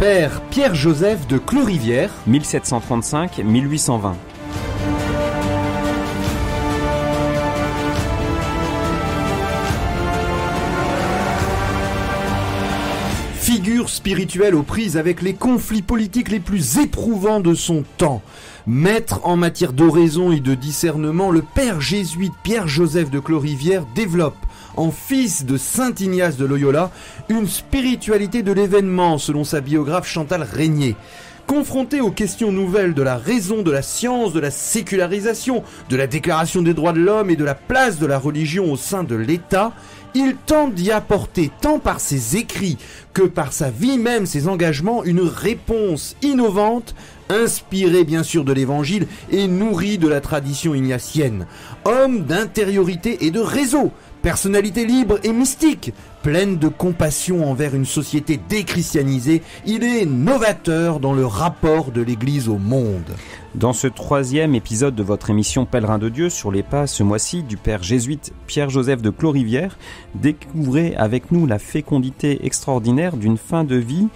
Père Pierre-Joseph de Clorivière, 1735-1820. Figure spirituelle aux prises avec les conflits politiques les plus éprouvants de son temps. Maître en matière d'oraison et de discernement, le père jésuite Pierre-Joseph de Clorivière développe, en fils de saint Ignace de Loyola, une spiritualité de l'événement, selon sa biographe Chantal Régnier. Confronté aux questions nouvelles de la raison, de la science, de la sécularisation, de la déclaration des droits de l'homme et de la place de la religion au sein de l'État, il tente d'y apporter, tant par ses écrits que par sa vie même, ses engagements, une réponse innovante, inspiré bien sûr de l'évangile et nourri de la tradition ignatienne. Homme d'intériorité et de réseau, personnalité libre et mystique, pleine de compassion envers une société déchristianisée, il est novateur dans le rapport de l'Église au monde. Dans ce 3e épisode de votre émission Pèlerin de Dieu, sur les pas ce mois-ci du père jésuite Pierre-Joseph de Clorivière, découvrez avec nous la fécondité extraordinaire d'une fin de vie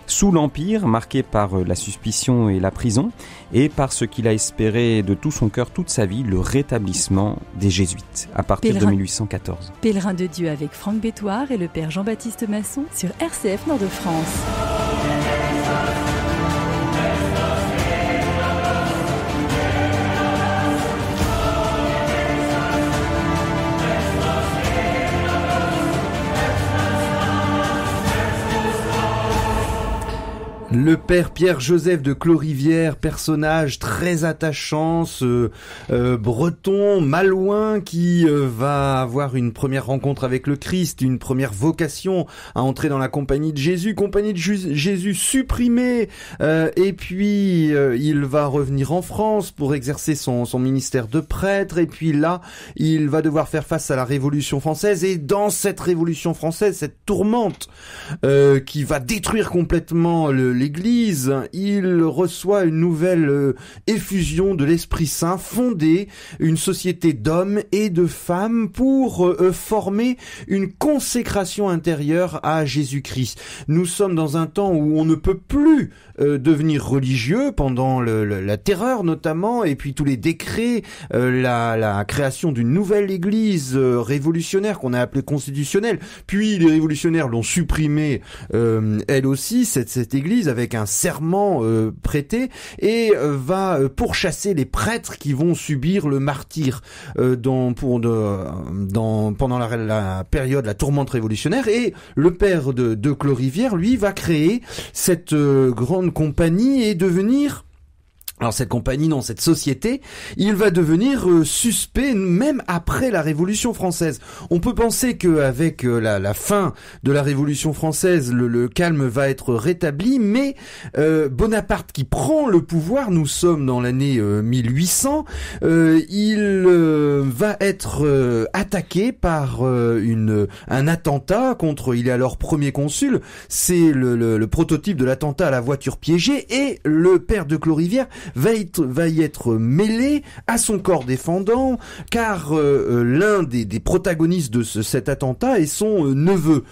sous l'Empire, marqué par la suspicion et la prison, et par ce qu'il a espéré de tout son cœur toute sa vie, le rétablissement des Jésuites, à partir de 1814. Pèlerin de Dieu avec Franck Bétoir et le père Jean-Baptiste Masson sur RCF Nord-de-France. Le père Pierre-Joseph de Clorivière, personnage très attachant, ce breton malouin qui va avoir une première rencontre avec le Christ, une première vocation à entrer dans la compagnie de Jésus Jésus supprimée, et puis il va revenir en France pour exercer son ministère de prêtre, et puis là, il va devoir faire face à la Révolution française, et dans cette Révolution française, cette tourmente qui va détruire complètement l'Église, il reçoit une nouvelle effusion de l'Esprit Saint, fonder une société d'hommes et de femmes pour former une consécration intérieure à Jésus-Christ. Nous sommes dans un temps où on ne peut plus devenir religieux, pendant la terreur notamment, et puis tous les décrets, la création d'une nouvelle Église révolutionnaire qu'on a appelée constitutionnelle, puis les révolutionnaires l'ont supprimée elle aussi, cette Église, avec un serment prêté, et va pourchasser les prêtres qui vont subir le martyre pendant la période, la tourmente révolutionnaire. Et le père de Clorivière, lui, va créer cette grande compagnie et devenir... Alors cette compagnie, non, cette société, il va devenir suspect même après la Révolution française. On peut penser qu'avec la fin de la Révolution française, le calme va être rétabli, mais Bonaparte qui prend le pouvoir, nous sommes dans l'année 1800, il va être attaqué par un attentat contre, il est alors premier consul, c'est le prototype de l'attentat à la voiture piégée, et le père de Clorivière va y être mêlé à son corps défendant, car l'un des protagonistes de cet attentat est son neveu,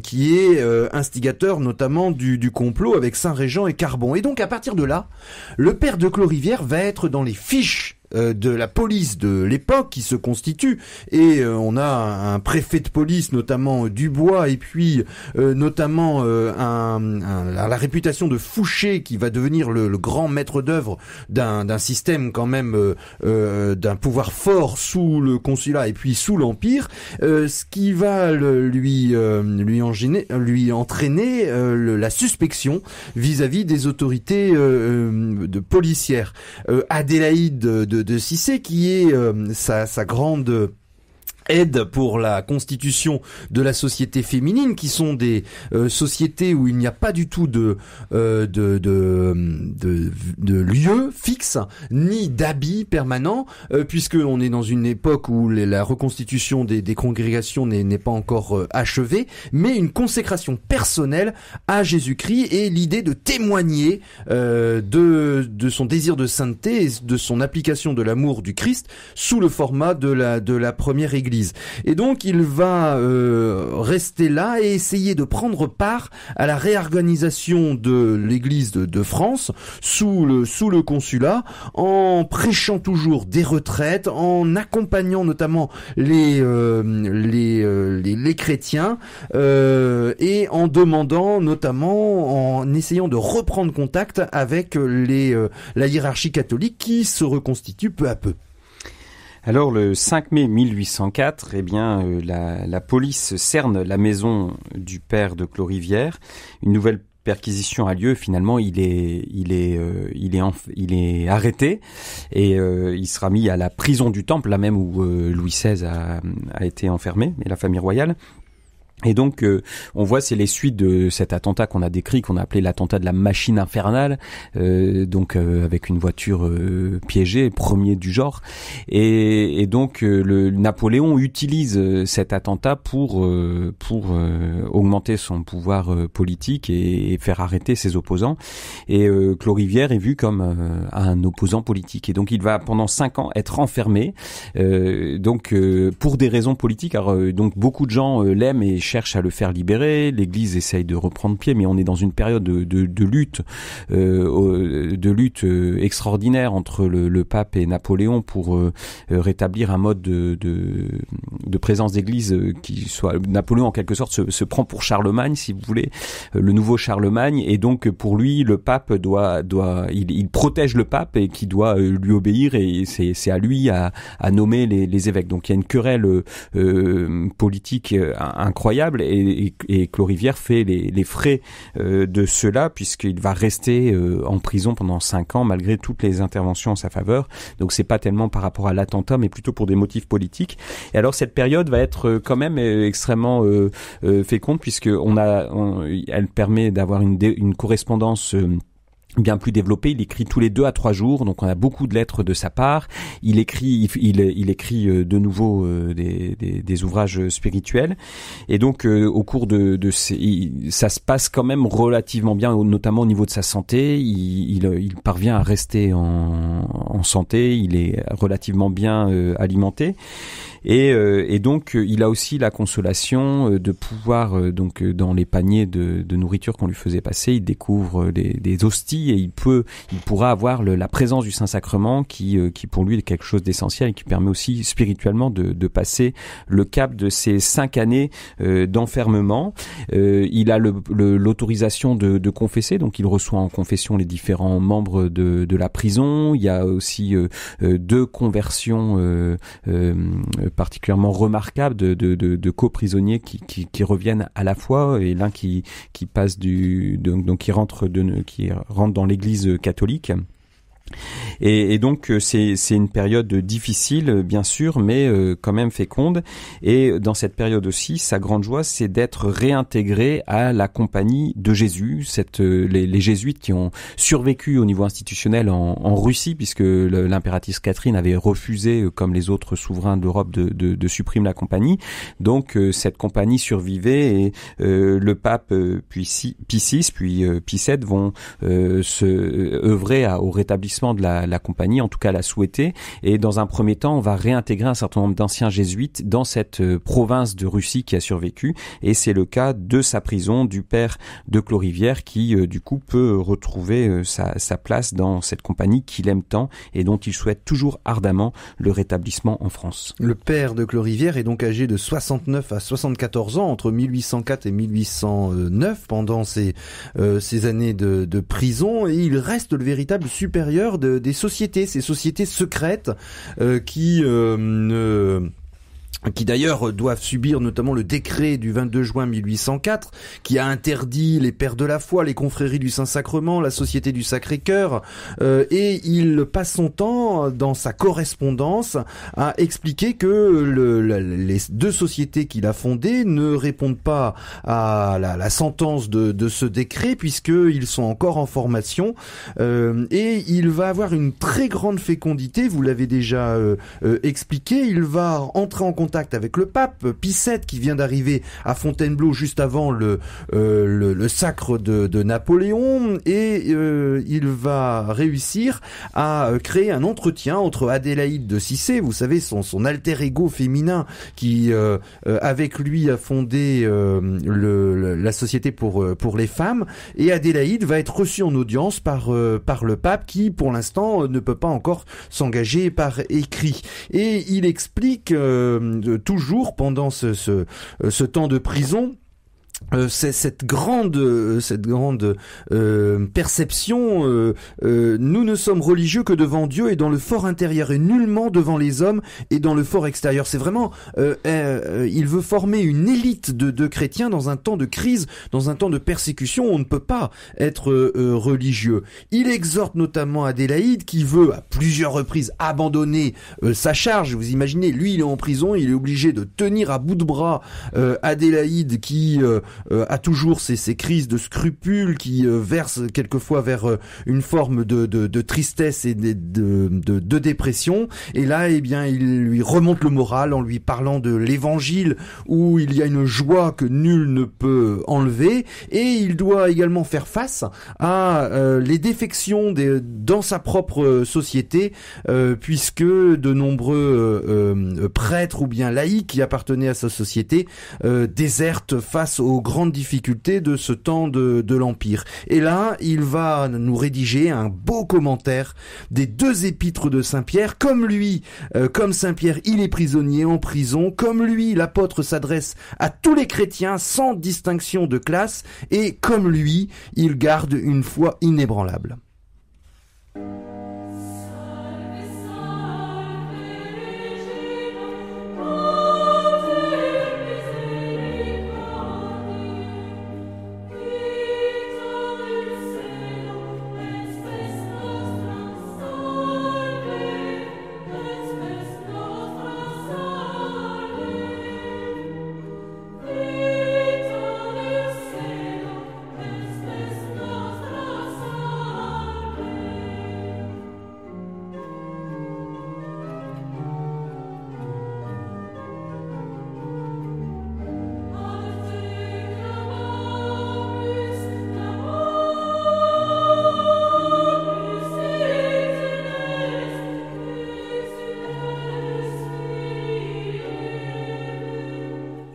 qui est instigateur notamment du complot avec Saint-Régent et Carbon. Et donc à partir de là, le père de Clorivière va être dans les fiches de la police de l'époque qui se constitue, et on a un préfet de police, notamment Dubois, et puis notamment la réputation de Fouché, qui va devenir le grand maître d'œuvre d'un système quand même d'un pouvoir fort sous le consulat et puis sous l'Empire, ce qui va lui entraîner la suspicion vis-à-vis des autorités policières. Adélaïde de Cissé, qui est sa grande aide pour la constitution de la société féminine, qui sont des sociétés où il n'y a pas du tout de lieu fixe, ni d'habit permanent, puisque on est dans une époque où la reconstitution des congrégations n'est pas encore achevée, mais une consécration personnelle à Jésus-Christ, et l'idée de témoigner de son désir de sainteté et de son application de l'amour du Christ sous le format de la première Église. l'église. Et donc il va rester là et essayer de prendre part à la réorganisation de l'église de France sous le consulat, en prêchant toujours des retraites, en accompagnant notamment les chrétiens et en demandant notamment, en essayant de reprendre contact avec la hiérarchie catholique qui se reconstitue peu à peu. Alors le 5 mai 1804, la police cerne la maison du père de Clorivière. Une nouvelle perquisition a lieu. Finalement, il est arrêté et il sera mis à la prison du Temple, là même où Louis XVI a été enfermé, et la famille royale. Et donc, on voit, c'est les suites de cet attentat qu'on a décrit, qu'on a appelé l'attentat de la machine infernale, avec une voiture piégée, premier du genre. Et donc, le Napoléon utilise cet attentat pour augmenter son pouvoir politique et faire arrêter ses opposants. Et Clorivière est vu comme un opposant politique. Et donc, il va pendant 5 ans être enfermé. Pour des raisons politiques. Alors, donc beaucoup de gens l'aiment et cherche à le faire libérer. L'Église essaye de reprendre pied, mais on est dans une période de lutte extraordinaire entre le pape et Napoléon pour rétablir un mode de présence d'Église qui soit. Napoléon en quelque sorte se prend pour Charlemagne, si vous voulez, le nouveau Charlemagne, et donc pour lui le pape il protège le pape et qui doit lui obéir, et c'est à lui à nommer les évêques. Donc il y a une querelle politique incroyable, et Clorivière fait les frais de cela, puisqu'il va rester en prison pendant 5 ans malgré toutes les interventions en sa faveur. Donc c'est pas tellement par rapport à l'attentat, mais plutôt pour des motifs politiques. Et alors cette période va être quand même extrêmement féconde, puisque elle permet d'avoir une correspondance bien plus développé. Il écrit tous les 2 à 3 jours, donc on a beaucoup de lettres de sa part. Il écrit de nouveau des ouvrages spirituels, et donc au cours ça se passe quand même relativement bien, notamment au niveau de sa santé. Il parvient à rester en santé, il est relativement bien alimenté. Et donc il a aussi la consolation de pouvoir dans les paniers de nourriture qu'on lui faisait passer, il découvre des hosties, et il pourra avoir la présence du Saint-Sacrement qui pour lui est quelque chose d'essentiel, et qui permet aussi spirituellement de passer le cap de ces 5 années d'enfermement. Il a l'autorisation de confesser, donc il reçoit en confession les différents membres de la prison. Il y a aussi 2 conversions particulièrement remarquables de coprisonniers qui reviennent à la fois, et l'un qui passe qui rentre dans l'Église catholique. Et donc c'est une période difficile, bien sûr, mais quand même féconde. Et dans cette période aussi, sa grande joie, c'est d'être réintégré à la Compagnie de Jésus, les jésuites qui ont survécu au niveau institutionnel en Russie, puisque l'impératrice Catherine avait refusé, comme les autres souverains d'Europe, de supprimer la compagnie. Donc cette compagnie survivait, et le pape Pie VI puis Pie VII vont œuvrer au rétablissement de la compagnie, en tout cas la souhaiter. Et dans un premier temps, on va réintégrer un certain nombre d'anciens jésuites dans cette province de Russie qui a survécu, et c'est le cas de sa prison, du père de Clorivière, qui du coup peut retrouver sa place dans cette compagnie qu'il aime tant et dont il souhaite toujours ardemment le rétablissement en France. Le père de Clorivière est donc âgé de 69 à 74 ans entre 1804 et 1809, pendant ces années de prison, et il reste le véritable supérieur des sociétés, ces sociétés secrètes qui d'ailleurs doivent subir notamment le décret du 22 juin 1804 qui a interdit les pères de la foi, les confréries du Saint-Sacrement, la Société du Sacré-Cœur, et il passe son temps dans sa correspondance à expliquer que les 2 sociétés qu'il a fondées ne répondent pas à la sentence de ce décret, puisqu'ils sont encore en formation, et il va avoir une très grande fécondité, vous l'avez déjà expliqué. Il va entrer en contact contact avec le pape Pie VII qui vient d'arriver à Fontainebleau juste avant le sacre de Napoléon, et il va réussir à créer un entretien entre Adélaïde de Cissé, vous savez, son alter ego féminin qui avec lui a fondé la société pour les femmes, et Adélaïde va être reçue en audience par le pape qui pour l'instant ne peut pas encore s'engager par écrit, et il explique toujours pendant ce temps de prison c'est cette grande perception. Nous ne sommes religieux que devant Dieu et dans le fort intérieur, et nullement devant les hommes et dans le fort extérieur. C'est vraiment, il veut former une élite de chrétiens dans un temps de crise, dans un temps de persécution. On ne peut pas être religieux. Il exhorte notamment Adélaïde, qui veut à plusieurs reprises abandonner sa charge. Vous imaginez, lui, il est en prison, il est obligé de tenir à bout de bras Adélaïde, qui a toujours ces crises de scrupules, qui verse quelquefois vers une forme de tristesse et de dépression. Et là, eh bien, il lui remonte le moral en lui parlant de l'évangile, où il y a une joie que nul ne peut enlever, et il doit également faire face à les défections dans sa propre société, puisque de nombreux prêtres ou bien laïcs qui appartenaient à sa société désertent face aux grandes difficultés de ce temps de l'Empire. Et là, il va nous rédiger un beau commentaire des 2 épîtres de Saint-Pierre. Comme lui, comme Saint-Pierre, il est prisonnier en prison. Comme lui, l'apôtre s'adresse à tous les chrétiens sans distinction de classe. Et comme lui, il garde une foi inébranlable.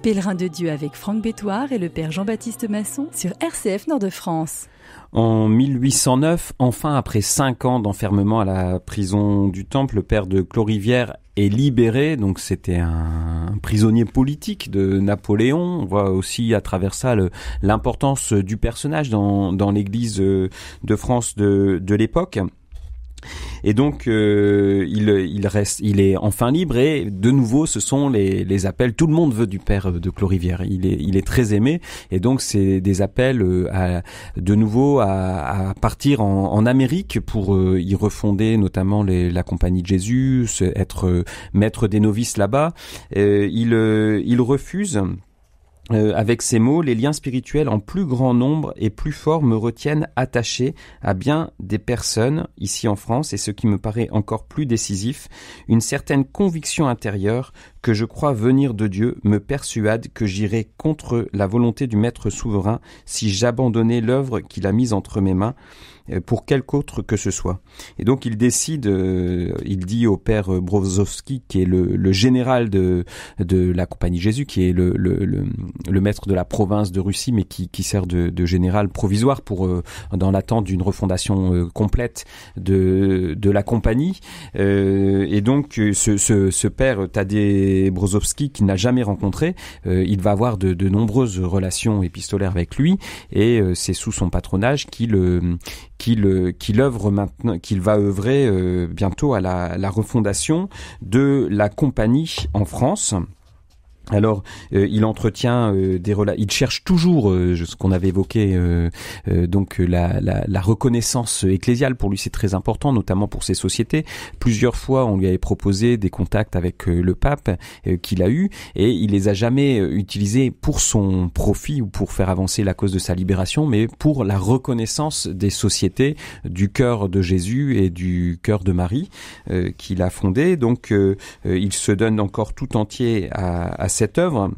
Pèlerin de Dieu avec Franck Bétoir et le père Jean-Baptiste Masson sur RCF Nord-de-France. En 1809, enfin après 5 ans d'enfermement à la prison du Temple, le père de Clorivière est libéré. Donc c'était un prisonnier politique de Napoléon. On voit aussi à travers ça l'importance du personnage dans l'Église de France de l'époque. Et donc il est enfin libre, et de nouveau ce sont les appels. Tout le monde veut du père de Clorivière. Il est très aimé, et donc c'est des appels de nouveau à partir en Amérique pour y refonder notamment la Compagnie de Jésus, être maître des novices là-bas. Il refuse. Avec ces mots, les liens spirituels en plus grand nombre et plus fort me retiennent attaché à bien des personnes ici en France, et ce qui me paraît encore plus décisif, une certaine conviction intérieure que je crois venir de Dieu me persuade que j'irai contre la volonté du Maître souverain si j'abandonnais l'œuvre qu'il a mise entre mes mains pour quelque autre que ce soit. Et donc il décide, il dit au père Brozowski, qui est le général de la Compagnie de Jésus, qui est le maître de la province de Russie, mais qui sert de général provisoire pour dans l'attente d'une refondation complète de la compagnie. Et donc ce père Tadej Brozowski, qu'il n'a jamais rencontré, il va avoir de nombreuses relations épistolaires avec lui, et c'est sous son patronage qu'il va œuvrer bientôt à la refondation de la compagnie en France. Alors, il entretient il cherche toujours ce qu'on avait évoqué, donc la reconnaissance ecclésiale. Pour lui, c'est très important, notamment pour ses sociétés. Plusieurs fois, on lui avait proposé des contacts avec le pape qu'il a eu, et il les a jamais utilisés pour son profit ou pour faire avancer la cause de sa libération, mais pour la reconnaissance des sociétés du cœur de Jésus et du cœur de Marie qu'il a fondé. Donc, il se donne encore tout entier à cette œuvre.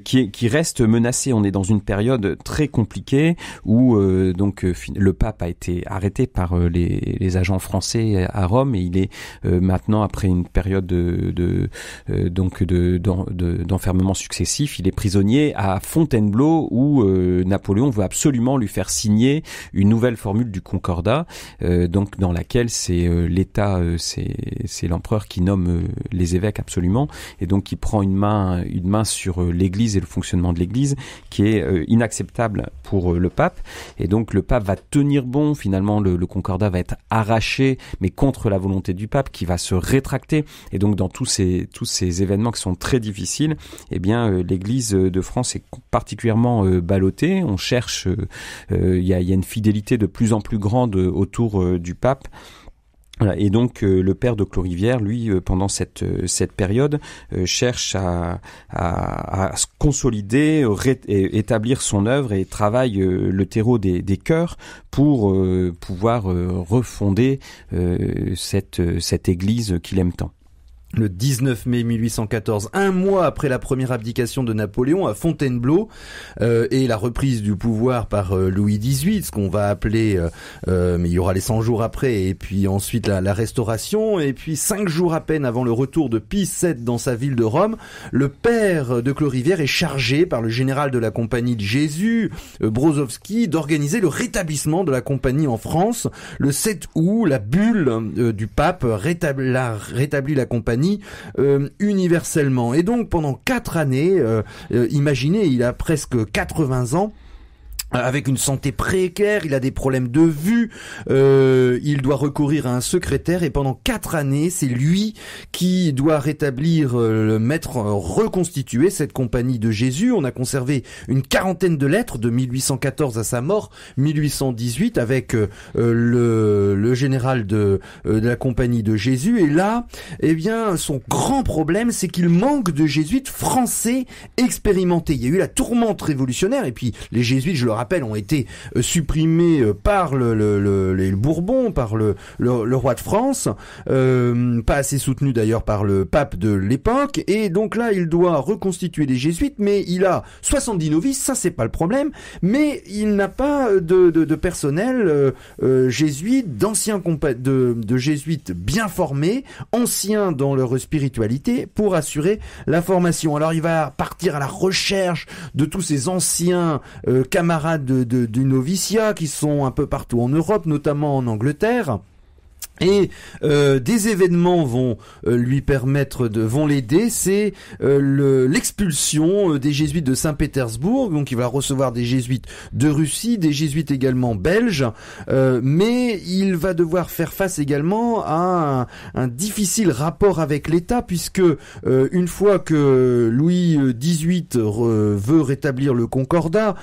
Qui reste menacée. On est dans une période très compliquée où le pape a été arrêté par les agents français à Rome, et il est maintenant, après une période d'enfermement successif, il est prisonnier à Fontainebleau, où Napoléon veut absolument lui faire signer une nouvelle formule du Concordat, donc dans laquelle c'est l'État, c'est l'empereur qui nomme les évêques absolument, et donc qui prend une main sur l'Église et le fonctionnement de l'Église, qui est inacceptable pour le pape. Et donc le pape va tenir bon. Finalement, le Concordat va être arraché, mais contre la volonté du pape, qui va se rétracter. Et donc dans tous ces événements qui sont très difficiles, eh bien l'Église de France est particulièrement ballottée. On cherche, il y a une fidélité de plus en plus grande autour du pape. Voilà. Et donc le père de Clorivière, lui, pendant cette période, cherche à se consolider, établir son œuvre, et travaille le terreau des cœurs pour pouvoir refonder cette église qu'il aime tant. Le 19 mai 1814, un mois après la première abdication de Napoléon à Fontainebleau et la reprise du pouvoir par Louis XVIII, ce qu'on va appeler, mais il y aura les 100 jours après, et puis ensuite la Restauration, et puis 5 jours à peine avant le retour de Pie VII dans sa ville de Rome, le père de Clorivière est chargé par le général de la Compagnie de Jésus, Brozowski, d'organiser le rétablissement de la Compagnie en France. Le 7 août, la bulle du pape rétablit la Compagnie universellement. Et donc pendant 4 années, imaginez, il a presque 80 ans, avec une santé précaire, il a des problèmes de vue, il doit recourir à un secrétaire, et pendant 4 années, c'est lui qui doit rétablir, reconstituer cette Compagnie de Jésus. On a conservé une 40aine de lettres de 1814 à sa mort, 1818, avec le général de la Compagnie de Jésus. Et là, eh bien, son grand problème, c'est qu'il manque de jésuites français expérimentés. Il y a eu la tourmente révolutionnaire, et puis les jésuites, je le rappelle, ont été supprimés par les Bourbons, par le roi de France, pas assez soutenu d'ailleurs par le pape de l'époque. Et donc là, il doit reconstituer les jésuites, mais il a 70 novices, ça c'est pas le problème, mais il n'a pas de personnel jésuite, d'anciens de jésuites bien formés, anciens dans leur spiritualité, pour assurer la formation. Alors il va partir à la recherche de tous ces anciens camarades du noviciat qui sont un peu partout en Europe, notamment en Angleterre. Et des événements vont lui permettre vont l'aider. C'est l'expulsion des jésuites de Saint-Pétersbourg. Donc il va recevoir des jésuites de Russie, des jésuites également belges, mais il va devoir faire face également à un difficile rapport avec l'État, puisque une fois que Louis XVIII veut rétablir le Concordat,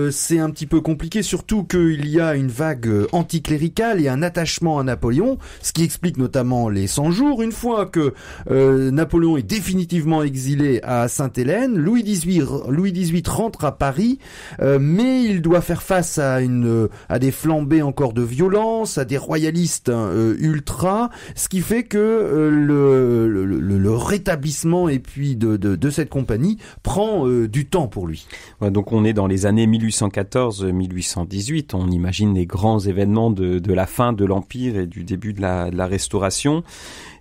c'est un petit peu compliqué, surtout qu'il y a une vague anticléricale et un attachement à Napoléon, ce qui explique notamment les 100 jours. Une fois que Napoléon est définitivement exilé à Sainte-Hélène, Louis XVIII rentre à Paris, mais il doit faire face à des flambées encore de violence, à des royalistes ultra, ce qui fait que le rétablissement et puis de cette compagnie prend du temps pour lui. Ouais, donc on est dans les années 1814-1818, on imagine les grands événements de la fin de l'Empire et du début de la Restauration.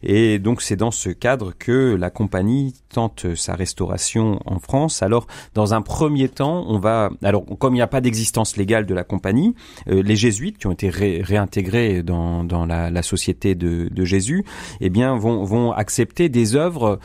Et donc c'est dans ce cadre que la compagnie tente sa restauration en France. Alors dans un premier temps, comme il n'y a pas d'existence légale de la compagnie, les jésuites qui ont été réintégrés dans la société de Jésus, eh bien vont accepter des œuvres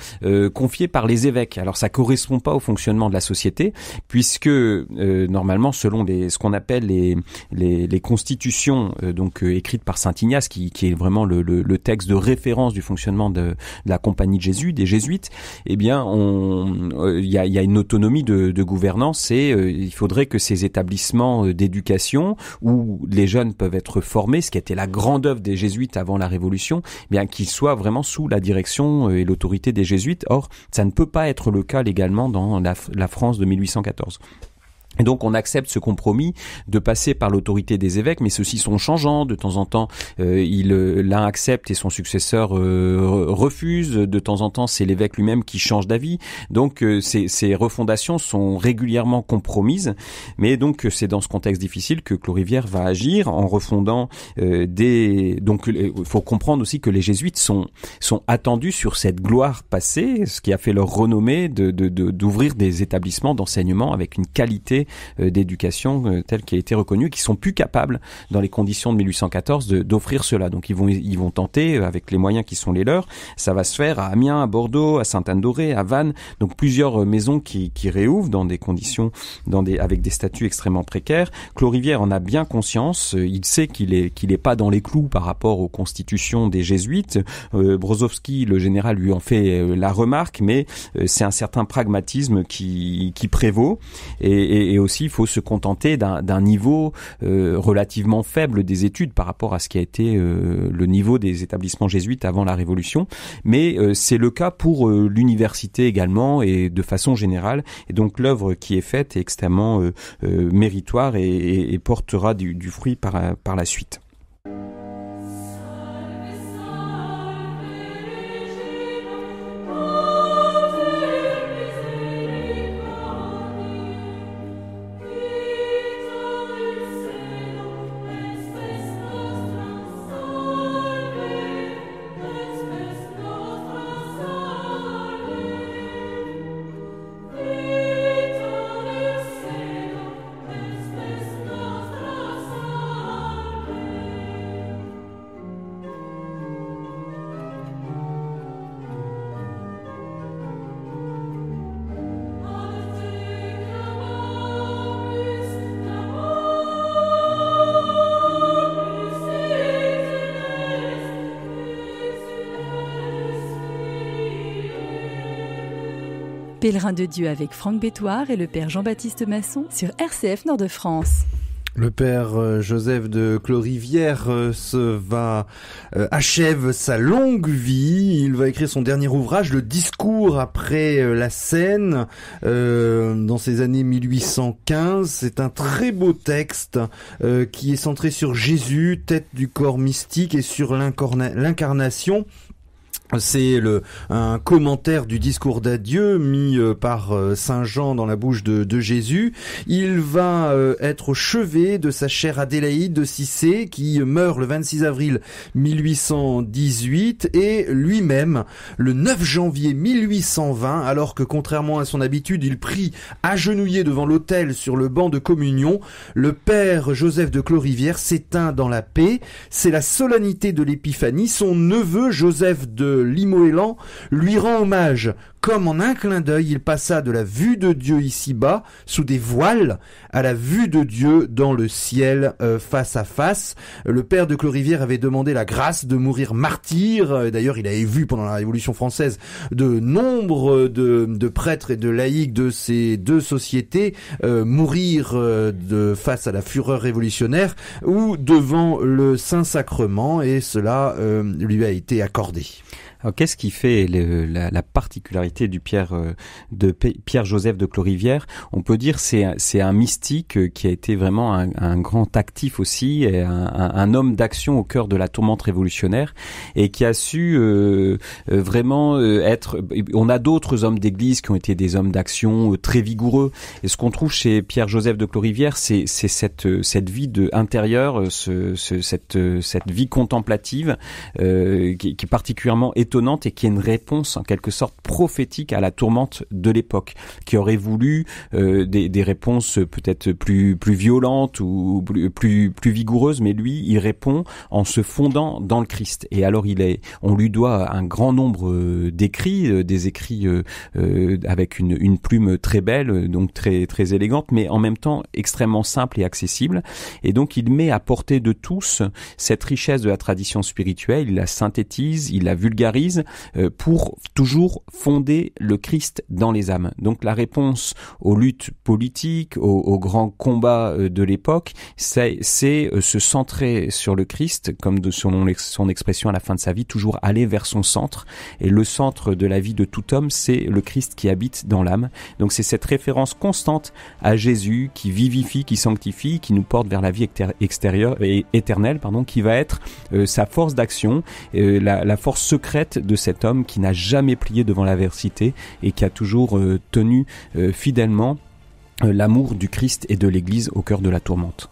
confiées par les évêques. Alors ça correspond pas au fonctionnement de la société, puisque normalement selon ce qu'on appelle les constitutions écrites par saint Ignace, qui est vraiment le texte de référence du fonctionnement de la Compagnie de Jésus, des Jésuites, eh bien, il y a une autonomie de gouvernance et il faudrait que ces établissements d'éducation où les jeunes peuvent être formés, ce qui était la grande œuvre des Jésuites avant la Révolution, eh bien, qu'ils soient vraiment sous la direction et l'autorité des Jésuites. Or, ça ne peut pas être le cas légalement dans la France de 1814. Et donc on accepte ce compromis de passer par l'autorité des évêques, mais ceux-ci sont changeants. De temps en temps, l'un accepte et son successeur refuse. De temps en temps, c'est l'évêque lui-même qui change d'avis. Donc ces refondations sont régulièrement compromises. Mais donc c'est dans ce contexte difficile que Clorivière va agir en refondant Donc il faut comprendre aussi que les jésuites sont attendus sur cette gloire passée, ce qui a fait leur renommée d'ouvrir des établissements d'enseignement avec une qualité d'éducation telle qui a été reconnue, qui sont plus capables dans les conditions de 1814 d'offrir cela. Donc ils vont tenter avec les moyens qui sont les leurs. Ça va se faire à Amiens, à Bordeaux, à Sainte-Anne-d'Auray, à Vannes. Donc plusieurs maisons qui réouvrent dans des conditions avec des statuts extrêmement précaires. Clorivière en a bien conscience. Il sait qu'il est pas dans les clous par rapport aux constitutions des jésuites. Brozowski, le général, lui en fait la remarque, mais c'est un certain pragmatisme qui prévaut et aussi il faut se contenter d'un niveau relativement faible des études par rapport à ce qui a été le niveau des établissements jésuites avant la Révolution, mais c'est le cas pour l'université également et de façon générale, et donc l'œuvre qui est faite est extrêmement méritoire et portera du fruit par la suite. Pèlerin de Dieu avec Franck Bétoir et le Père Jean-Baptiste Masson sur RCF Nord-de-France. Le père Joseph de Clorivière achève sa longue vie. Il va écrire son dernier ouvrage, Le discours après la Seine, dans ces années 1815. C'est un très beau texte qui est centré sur Jésus, tête du corps mystique, et sur l'incarnation. C'est un commentaire du discours d'adieu mis par Saint Jean dans la bouche de Jésus. Il va être au chevet de sa chère Adélaïde de Cissé qui meurt le 26 avril 1818 et lui-même le 9 janvier 1820, alors que contrairement à son habitude, il prie agenouillé devant l'autel sur le banc de communion, le père Joseph de Clorivière s'éteint dans la paix. C'est la solennité de l'Épiphanie. Son neveu Joseph de Limoëlan lui rend hommage. Comme en un clin d'œil, il passa de la vue de Dieu ici-bas, sous des voiles, à la vue de Dieu dans le ciel, face à face. Le père de Clorivière avait demandé la grâce de mourir martyr. D'ailleurs, il avait vu pendant la Révolution française de nombre de prêtres et de laïcs de ces deux sociétés mourir face à la fureur révolutionnaire ou devant le Saint-Sacrement, et cela lui a été accordé. Alors, qu'est-ce qui fait la particularité du Pierre Joseph de Clorivière? On peut dire c'est un mystique qui a été vraiment un grand actif aussi, et un homme d'action au cœur de la tourmente révolutionnaire, et qui a su vraiment être. On a d'autres hommes d'église qui ont été des hommes d'action très vigoureux, et ce qu'on trouve chez Pierre Joseph de Clorivière, c'est cette vie intérieure, cette vie contemplative qui est particulièrement étonnante et qui est une réponse en quelque sorte prophétique à la tourmente de l'époque, qui aurait voulu des réponses peut-être plus violentes ou plus vigoureuses, mais lui il répond en se fondant dans le Christ. Et alors on lui doit un grand nombre d'écrits, des écrits avec une plume très belle, donc très très élégante, mais en même temps extrêmement simple et accessible. Et donc il met à portée de tous cette richesse de la tradition spirituelle, il la synthétise, il la vulgarise polarise pour toujours fonder le Christ dans les âmes. Donc la réponse aux luttes politiques, aux grands combats de l'époque, c'est se centrer sur le Christ, comme selon son expression à la fin de sa vie, toujours aller vers son centre. Et le centre de la vie de tout homme, c'est le Christ qui habite dans l'âme. Donc c'est cette référence constante à Jésus qui vivifie, qui sanctifie, qui nous porte vers la vie extérieure et éternelle, qui va être sa force d'action, la force secrète de cet homme qui n'a jamais plié devant l'adversité et qui a toujours tenu fidèlement l'amour du Christ et de l'Église au cœur de la tourmente.